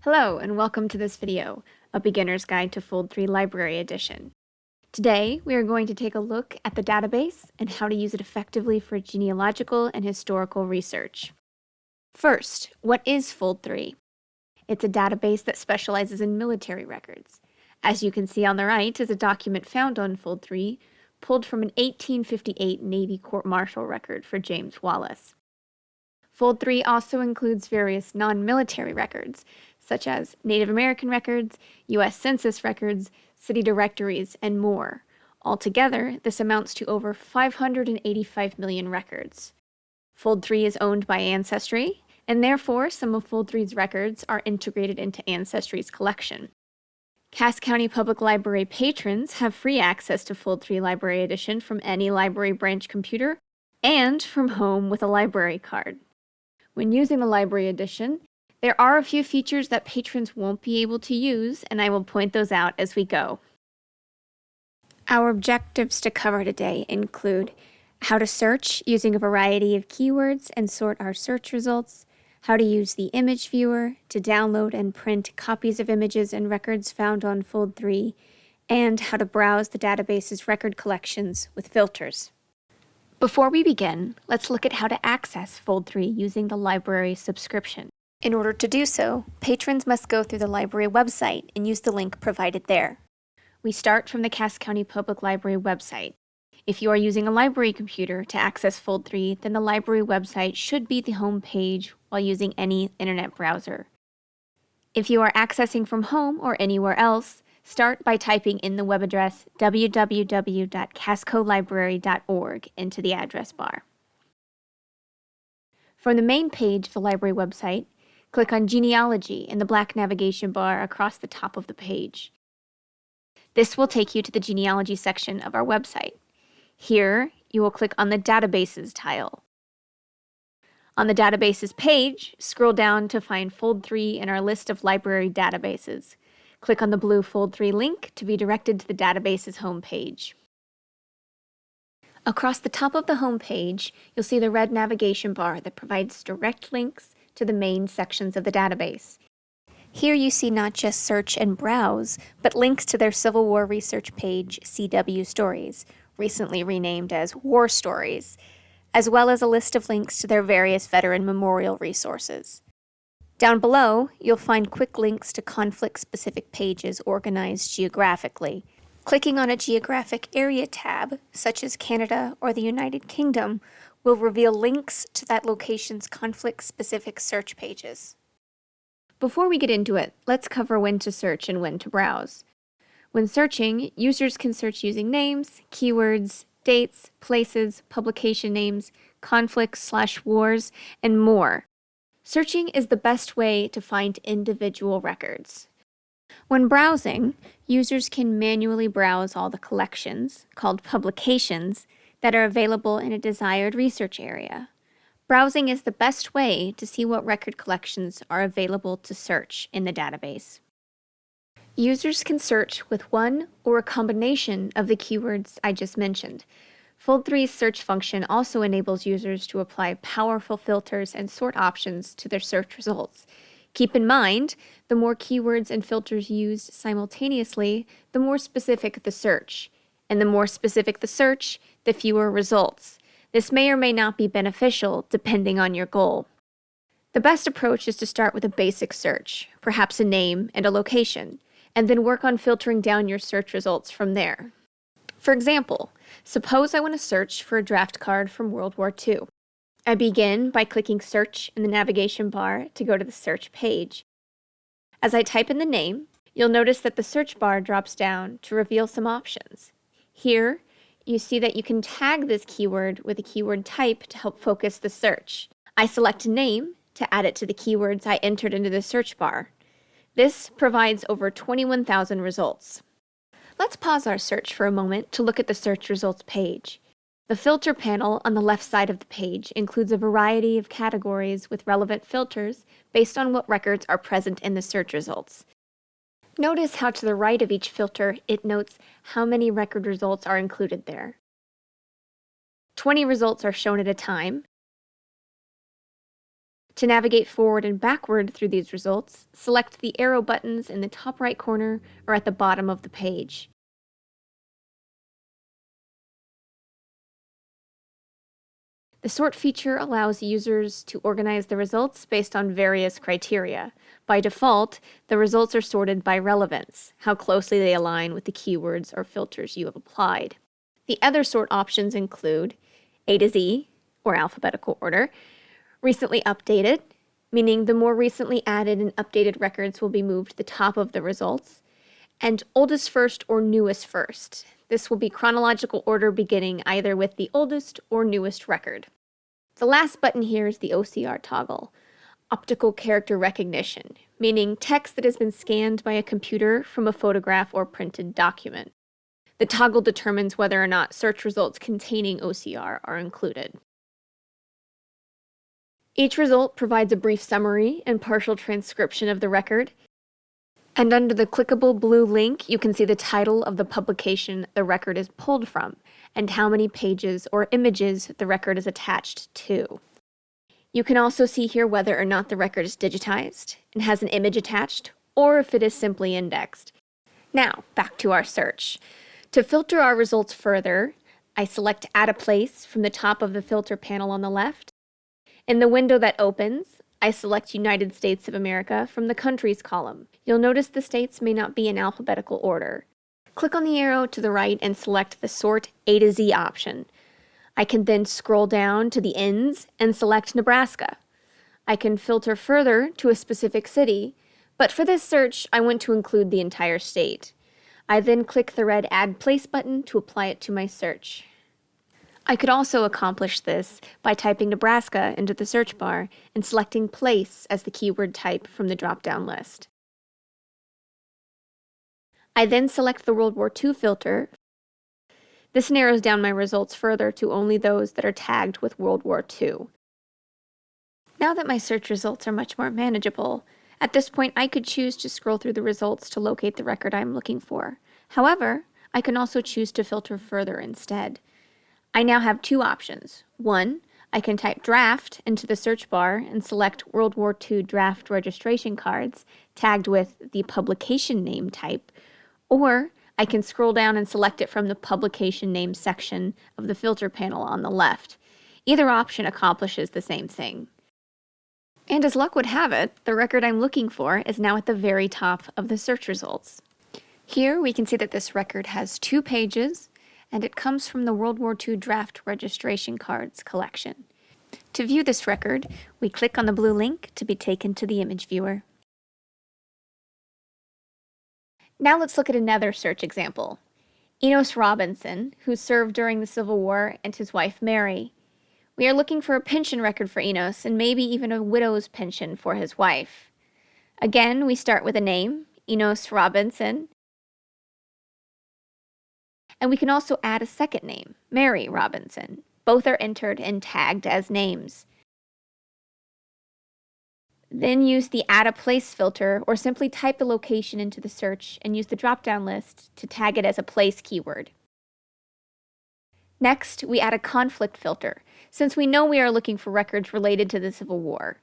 Hello and welcome to this video, a beginner's guide to Fold3 Library Edition. Today, we are going to take a look at the database and how to use it effectively for genealogical and historical research. First, what is Fold3? It's a database that specializes in military records. As you can see on the right is a document found on Fold3, pulled from an 1858 Navy court-martial record for James Wallace. Fold3 also includes various non-military records, such as Native American records, U.S. Census records, city directories, and more. Altogether, this amounts to over 585 million records. Fold3 is owned by Ancestry, and therefore some of Fold3's records are integrated into Ancestry's collection. Cass County Public Library patrons have free access to Fold3 Library Edition from any library branch computer and from home with a library card. When using the Library Edition, there are a few features that patrons won't be able to use, and I will point those out as we go. Our objectives to cover today include how to search using a variety of keywords and sort our search results, how to use the image viewer to download and print copies of images and records found on Fold3, and how to browse the database's record collections with filters. Before we begin, let's look at how to access Fold3 using the library subscription. In order to do so, patrons must go through the library website and use the link provided there. We start from the Cass County Public Library website. If you are using a library computer to access Fold3, then the library website should be the home page while using any internet browser. If you are accessing from home or anywhere else, start by typing in the web address www.cascolibrary.org into the address bar. From the main page of the library website, click on Genealogy in the black navigation bar across the top of the page. This will take you to the genealogy section of our website. Here, you will click on the Databases tile. On the Databases page, scroll down to find Fold3 in our list of library databases. Click on the blue Fold3 link to be directed to the database's homepage. Across the top of the homepage, you'll see the red navigation bar that provides direct links to the main sections of the database. Here you see not just search and browse, but links to their Civil War research page, CW Stories, recently renamed as War Stories, as well as a list of links to their various veteran memorial resources. Down below, you'll find quick links to conflict-specific pages organized geographically. Clicking on a geographic area tab, such as Canada or the United Kingdom, will reveal links to that location's conflict-specific search pages. Before we get into it, let's cover when to search and when to browse. When searching, users can search using names, keywords, dates, places, publication names, conflicts/wars, and more. Searching is the best way to find individual records. When browsing, users can manually browse all the collections, called publications, that are available in a desired research area. Browsing is the best way to see what record collections are available to search in the database. Users can search with one or a combination of the keywords I just mentioned. Fold3's search function also enables users to apply powerful filters and sort options to their search results. Keep in mind, the more keywords and filters used simultaneously, the more specific the search. And the more specific the search, the fewer results. This may or may not be beneficial depending on your goal. The best approach is to start with a basic search, perhaps a name and a location, and then work on filtering down your search results from there. For example, suppose I want to search for a draft card from World War II. I begin by clicking Search in the navigation bar to go to the search page. As I type in the name, you'll notice that the search bar drops down to reveal some options. Here, you see that you can tag this keyword with a keyword type to help focus the search. I select name to add it to the keywords I entered into the search bar. This provides over 21,000 results. Let's pause our search for a moment to look at the search results page. The filter panel on the left side of the page includes a variety of categories with relevant filters based on what records are present in the search results. Notice how to the right of each filter it notes how many record results are included there. 20 results are shown at a time. To navigate forward and backward through these results, select the arrow buttons in the top right corner or at the bottom of the page. The sort feature allows users to organize the results based on various criteria. By default, the results are sorted by relevance, how closely they align with the keywords or filters you have applied. The other sort options include A to Z, or alphabetical order, recently updated, meaning the more recently added and updated records will be moved to the top of the results, and oldest first or newest first. This will be chronological order beginning either with the oldest or newest record. The last button here is the OCR toggle, optical character recognition, meaning text that has been scanned by a computer from a photograph or printed document. The toggle determines whether or not search results containing OCR are included. Each result provides a brief summary and partial transcription of the record, and under the clickable blue link, you can see the title of the publication the record is pulled from, and how many pages or images the record is attached to. You can also see here whether or not the record is digitized and has an image attached, or if it is simply indexed. Now, back to our search. To filter our results further, I select Add a Place from the top of the filter panel on the left. In the window that opens, I select United States of America from the Countries column. You'll notice the states may not be in alphabetical order. Click on the arrow to the right and select the Sort A to Z option. I can then scroll down to the ends and select Nebraska. I can filter further to a specific city, but for this search, I want to include the entire state. I then click the red Add Place button to apply it to my search. I could also accomplish this by typing Nebraska into the search bar and selecting Place as the keyword type from the drop-down list. I then select the World War II filter. This narrows down my results further to only those that are tagged with World War II. Now that my search results are much more manageable, at this point I could choose to scroll through the results to locate the record I'm looking for. However, I can also choose to filter further instead. I now have two options. One, I can type draft into the search bar and select World War II draft registration cards tagged with the publication name type, or I can scroll down and select it from the publication name section of the filter panel on the left. Either option accomplishes the same thing. And as luck would have it, the record I'm looking for is now at the very top of the search results. Here we can see that this record has 2 pages, and it comes from the World War II Draft Registration Cards collection. To view this record, we click on the blue link to be taken to the image viewer. Now let's look at another search example. Enos Robinson, who served during the Civil War, and his wife Mary. We are looking for a pension record for Enos, and maybe even a widow's pension for his wife. Again, we start with a name, Enos Robinson, and we can also add a second name, Mary Robinson. Both are entered and tagged as names. Then use the Add a Place filter, or simply type the location into the search and use the drop-down list to tag it as a place keyword. Next, we add a conflict filter, since we know we are looking for records related to the Civil War.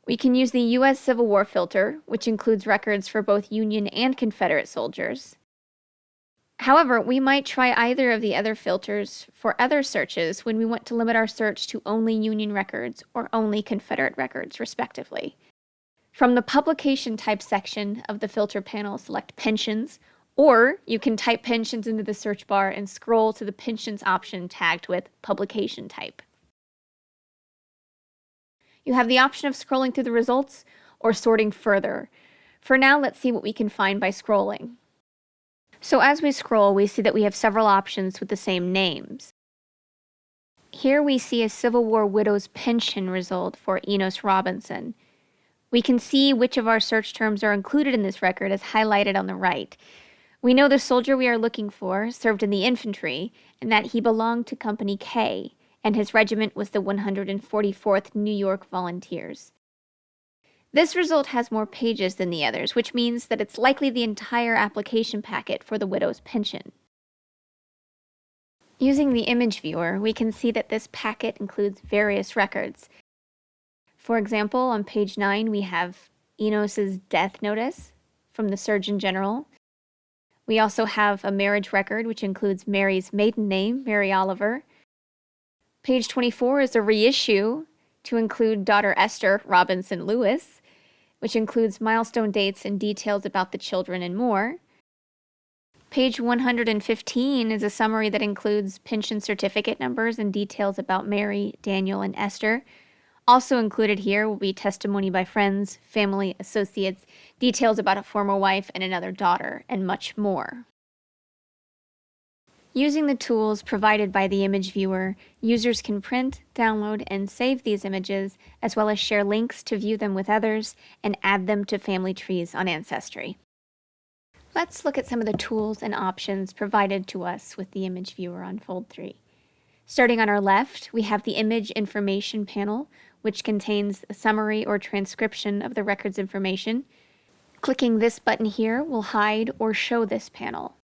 We can use the U.S. Civil War filter, which includes records for both Union and Confederate soldiers. However, we might try either of the other filters for other searches when we want to limit our search to only Union records or only Confederate records, respectively. From the publication type section of the filter panel, select pensions, or you can type pensions into the search bar and scroll to the pensions option tagged with publication type. You have the option of scrolling through the results or sorting further. For now, let's see what we can find by scrolling. So as we scroll, we see that we have several options with the same names. Here we see a Civil War widow's pension result for Enos Robinson. We can see which of our search terms are included in this record as highlighted on the right. We know the soldier we are looking for served in the infantry and that he belonged to Company K, and his regiment was the 144th New York Volunteers. This result has more pages than the others, which means that it's likely the entire application packet for the widow's pension. Using the image viewer, we can see that this packet includes various records. For example, on page 9, we have Enos's death notice from the Surgeon General. We also have a marriage record, which includes Mary's maiden name, Mary Oliver. Page 24 is a reissue to include daughter Esther Robinson Lewis, which includes milestone dates and details about the children and more. Page 115 is a summary that includes pension certificate numbers and details about Mary, Daniel, and Esther. Also included here will be testimony by friends, family, associates, details about a former wife and another daughter, and much more. Using the tools provided by the image viewer, users can print, download, and save these images, as well as share links to view them with others and add them to family trees on Ancestry. Let's look at some of the tools and options provided to us with the image viewer on Fold3. Starting on our left, we have the Image Information panel, which contains a summary or transcription of the record's information. Clicking this button here will hide or show this panel.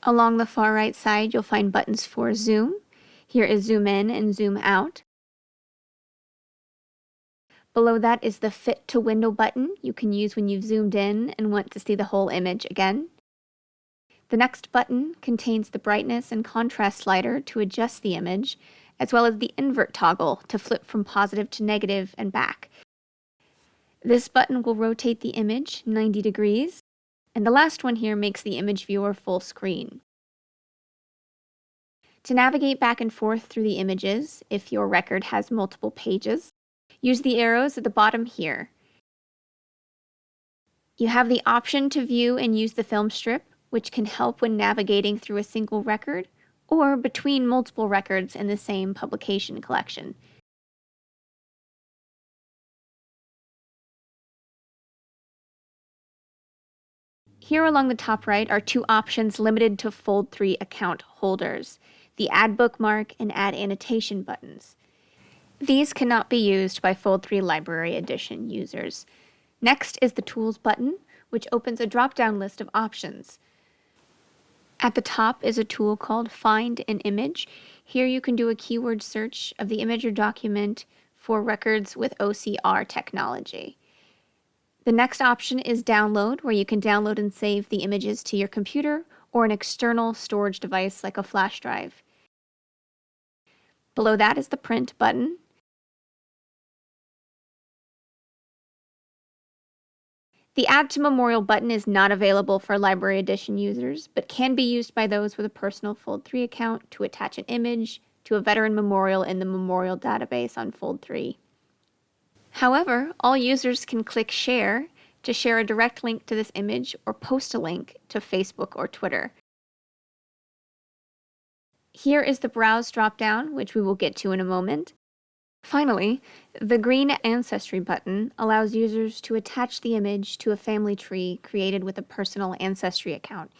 Along the far right side, you'll find buttons for zoom. Here is zoom in and zoom out. Below that is the Fit to Window button you can use when you've zoomed in and want to see the whole image again. The next button contains the brightness and contrast slider to adjust the image, as well as the invert toggle to flip from positive to negative and back. This button will rotate the image 90 degrees, and the last one here makes the image viewer full screen. To navigate back and forth through the images, if your record has multiple pages, use the arrows at the bottom here. You have the option to view and use the film strip, which can help when navigating through a single record or between multiple records in the same publication collection. Here along the top right are two options limited to Fold3 account holders, the Add Bookmark and Add Annotation buttons. These cannot be used by Fold3 Library Edition users. Next is the Tools button, which opens a drop-down list of options. At the top is a tool called Find an Image. Here you can do a keyword search of the image or document for records with OCR technology. The next option is Download, where you can download and save the images to your computer or an external storage device like a flash drive. Below that is the Print button. The Add to Memorial button is not available for Library Edition users, but can be used by those with a personal Fold3 account to attach an image to a veteran memorial in the memorial database on Fold3. However, all users can click Share to share a direct link to this image or post a link to Facebook or Twitter. Here is the Browse dropdown, which we will get to in a moment. Finally, the green Ancestry button allows users to attach the image to a family tree created with a personal Ancestry account,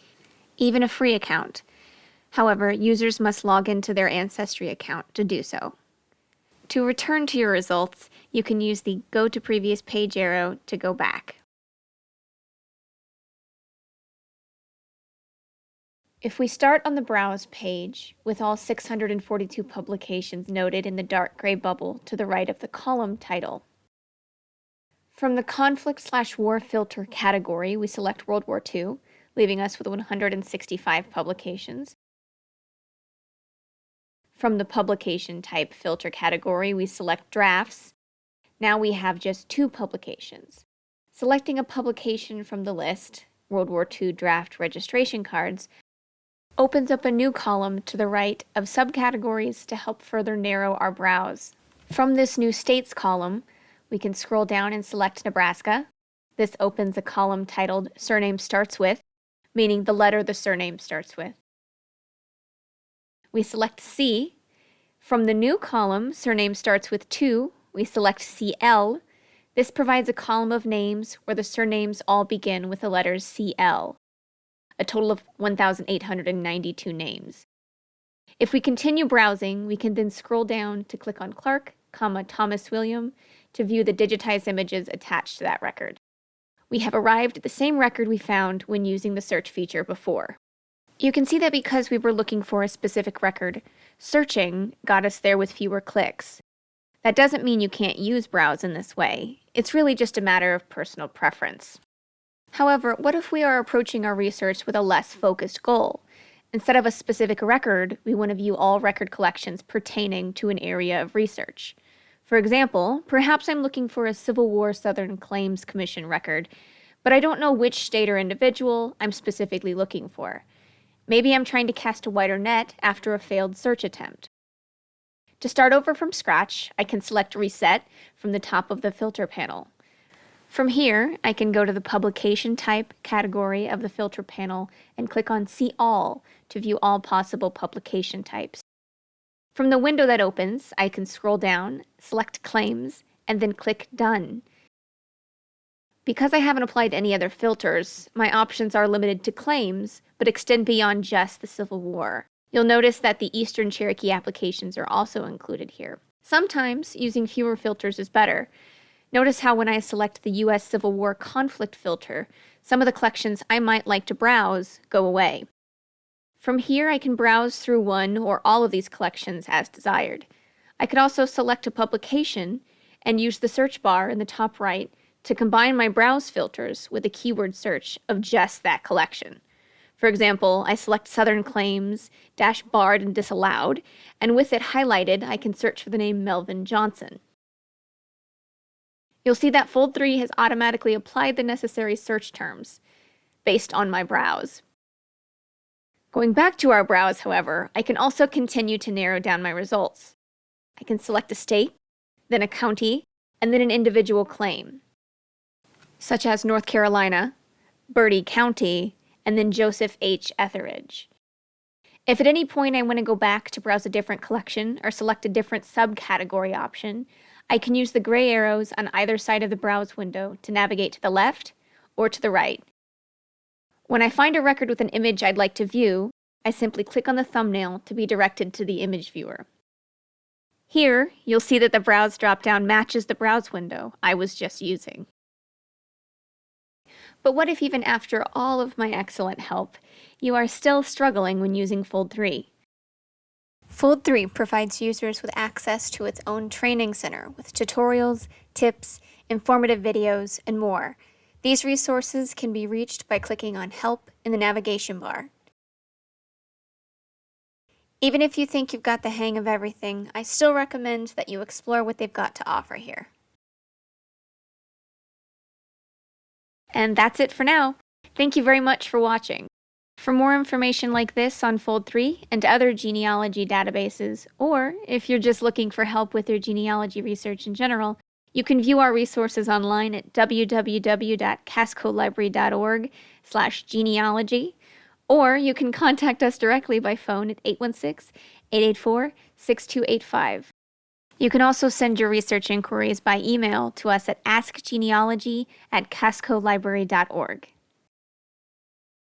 even a free account. However, users must log into their Ancestry account to do so. To return to your results, you can use the Go to Previous Page arrow to go back. If we start on the Browse page, with all 642 publications noted in the dark gray bubble to the right of the column title. From the Conflict/War filter category, we select World War II, leaving us with 165 publications. From the Publication Type filter category, we select Drafts. Now we have just 2 publications. Selecting a publication from the list, World War II Draft Registration Cards, opens up a new column to the right of subcategories to help further narrow our browse. From this new States column, we can scroll down and select Nebraska. This opens a column titled Surname Starts With, meaning the letter the surname starts with. We select C. From the new column, Surname Starts With 2, we select CL. This provides a column of names where the surnames all begin with the letters CL. A total of 1,892 names. If we continue browsing, we can then scroll down to click on Clark, Thomas William to view the digitized images attached to that record. We have arrived at the same record we found when using the search feature before. You can see that because we were looking for a specific record, searching got us there with fewer clicks. That doesn't mean you can't use Browse in this way. It's really just a matter of personal preference. However, what if we are approaching our research with a less focused goal? Instead of a specific record, we want to view all record collections pertaining to an area of research. For example, perhaps I'm looking for a Civil War Southern Claims Commission record, but I don't know which state or individual I'm specifically looking for. Maybe I'm trying to cast a wider net after a failed search attempt. To start over from scratch, I can select Reset from the top of the filter panel. From here, I can go to the publication type category of the filter panel and click on See All to view all possible publication types. From the window that opens, I can scroll down, select Claims, and then click Done. Because I haven't applied any other filters, my options are limited to claims, but extend beyond just the Civil War. You'll notice that the Eastern Cherokee applications are also included here. Sometimes, using fewer filters is better. Notice how when I select the U.S. Civil War conflict filter, some of the collections I might like to browse go away. From here, I can browse through one or all of these collections as desired. I could also select a publication and use the search bar in the top right to combine my browse filters with a keyword search of just that collection. For example, I select Southern Claims, -barred and disallowed, and with it highlighted, I can search for the name Melvin Johnson. You'll see that Fold3 has automatically applied the necessary search terms based on my browse. Going back to our browse, however, I can also continue to narrow down my results. I can select a state, then a county, and then an individual claim, such as North Carolina, Bertie County, and then Joseph H. Etheridge. If at any point I want to go back to browse a different collection or select a different subcategory option, I can use the gray arrows on either side of the browse window to navigate to the left or to the right. When I find a record with an image I'd like to view, I simply click on the thumbnail to be directed to the image viewer. Here, you'll see that the Browse dropdown matches the browse window I was just using. But what if even after all of my excellent help, you are still struggling when using Fold3? Fold3 provides users with access to its own training center with tutorials, tips, informative videos, and more. These resources can be reached by clicking on Help in the navigation bar. Even if you think you've got the hang of everything, I still recommend that you explore what they've got to offer here. And that's it for now. Thank you very much for watching. For more information like this on Fold3 and other genealogy databases, or if you're just looking for help with your genealogy research in general, you can view our resources online at www.cascolibrary.org/genealogy, or you can contact us directly by phone at 816-884-6285. You can also send your research inquiries by email to us at askgenealogy@cascolibrary.org.